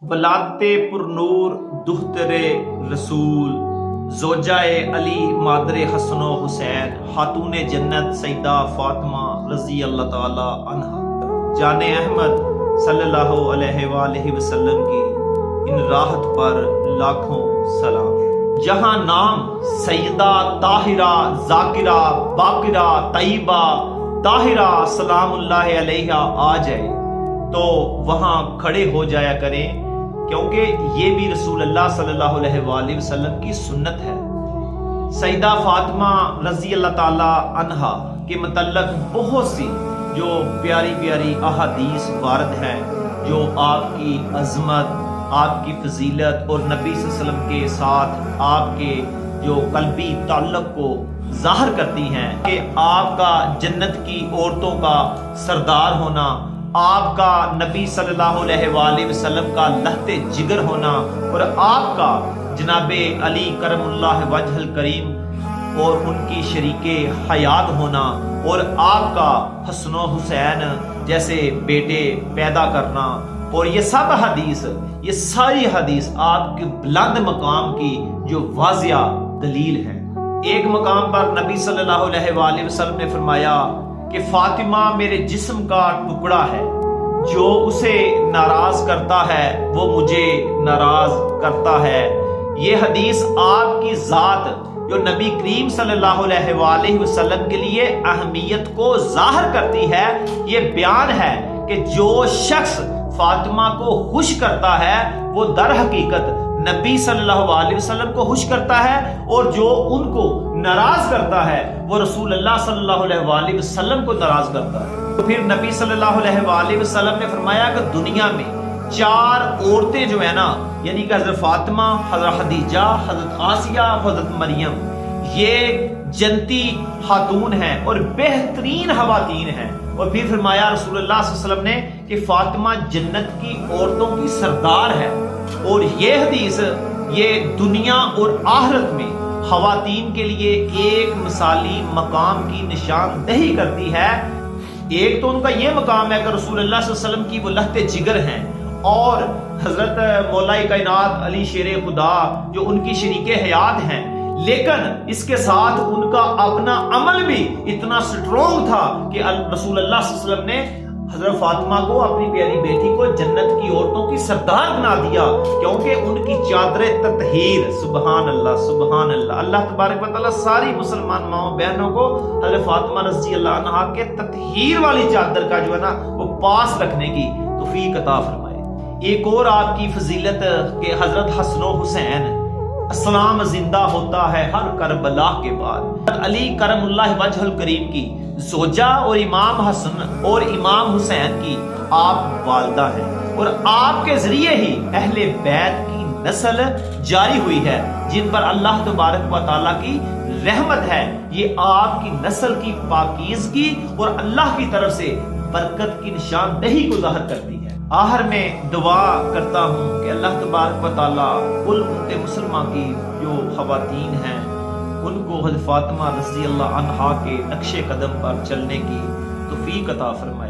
ولادت پر نور دختر رسول زوجائے علی مادر حسن و حسین خاتون جنت سیدہ فاطمہ رضی اللہ تعالی عنہا جان احمد صلی اللہ علیہ وآلہ وسلم کی ان راحت پر لاکھوں سلام۔ جہاں نام سیدہ طاہرہ ذاکرہ باقرہ طیبہ طاہرہ سلام اللہ علیہ آ جائے تو وہاں کھڑے ہو جایا کریں، کیونکہ یہ بھی رسول اللہ صلی اللہ علیہ وآلہ وسلم کی سنت ہے۔ سیدہ فاطمہ رضی اللہ تعالی عنہا کے متعلق بہت سی جو پیاری پیاری احادیث وارد ہیں، جو آپ کی عظمت، آپ کی فضیلت اور نبی صلی اللہ علیہ وسلم کے ساتھ آپ کے جو قلبی تعلق کو ظاہر کرتی ہیں کہ آپ کا جنت کی عورتوں کا سردار ہونا، آپ کا نبی صلی اللہ علیہ وآلہ وسلم کا لہتے جگر ہونا، اور آپ کا جناب علی کرم اللہ وجہ الکریم اور ان کی شریک حیات ہونا، اور آپ کا حسن و حسین جیسے بیٹے پیدا کرنا، اور یہ سب حدیث، یہ ساری حدیث آپ کے بلند مقام کی جو واضح دلیل ہے۔ ایک مقام پر نبی صلی اللہ علیہ وآلہ وسلم نے فرمایا کہ فاطمہ میرے جسم کا ٹکڑا ہے، جو اسے ناراض کرتا ہے وہ مجھے ناراض کرتا ہے۔ یہ حدیث آپ کی ذات جو نبی کریم صلی اللہ علیہ وآلہ وسلم کے لیے اہمیت کو ظاہر کرتی ہے، یہ بیان ہے کہ جو شخص فاطمہ کو خوش کرتا ہے وہ در حقیقت نبی صلی اللہ علیہ وسلم کو خوش کرتا ہے، اور جو ان کو ناراض کرتا ہے وہ رسول اللہ صلی اللہ علیہ وآلہ وسلم کو ناراض کرتا ہے۔ تو پھر نبی صلی اللہ علیہ وآلہ وسلم نے فرمایا کہ دنیا میں 4 عورتیں جو ہیں نا، یعنی کہ حضرت فاطمہ، حضرت خدیجہ، حضرت آسیہ، حضرت مریم، یہ جنتی خاتون ہیں اور بہترین خواتین ہیں۔ اور پھر فرمایا رسول اللہ صلی اللہ علیہ وسلم نے کہ فاطمہ جنت کی عورتوں کی سردار ہے، اور یہ حدیث یہ دنیا اور آخرت میں خواتین کے لیے ایک مثالی مقام کی نشاندہی کرتی ہے۔ ایک تو ان کا یہ مقام ہے کہ رسول اللہ صلی اللہ علیہ وسلم کی وہ لہتے جگر ہیں، اور حضرت مولا کائنات علی شیر خدا جو ان کی شریک حیات ہیں، لیکن اس کے ساتھ ان کا اپنا عمل بھی اتنا سٹرونگ تھا کہ رسول اللہ صلی اللہ علیہ وسلم نے حضرت فاطمہ کو، اپنی پیاری بیٹی کو جنت کی عورتوں کی سردار بنا دیا، کیونکہ ان کی چادر تطہیر، سبحان اللہ سبحان اللہ، اللہ تبارک و تعالیٰ ساری مسلمان ماؤں بہنوں کو حضرت فاطمہ رضی اللہ عنہا کے تطہیر والی چادر کا جو ہے نا وہ پاس رکھنے کی توفیق عطا فرمائے۔ ایک اور آپ کی فضیلت کہ حضرت حسن و حسین اسلام زندہ ہوتا ہے ہر کربلا کے بعد۔ علی کرم اللہ وجہ الکریم کی زوجہ اور امام حسن اور امام حسین کی آپ والدہ ہیں، اور آپ کے ذریعے ہی اہل بیت کی نسل جاری ہوئی ہے، جن پر اللہ تبارک و تعالیٰ کی رحمت ہے۔ یہ آپ کی نسل کی پاکیزگی اور اللہ کی طرف سے برکت کی نشاندہی کو ظاہر کرتی ہے۔ آخر میں دعا کرتا ہوں کہ اللہ تبارک و تعالیٰ کل امت مسلمہ کی جو خواتین ہیں ان کو حضرت فاطمہ رضی اللہ عنہا کے نقش قدم پر چلنے کی توفیق عطا فرمائے۔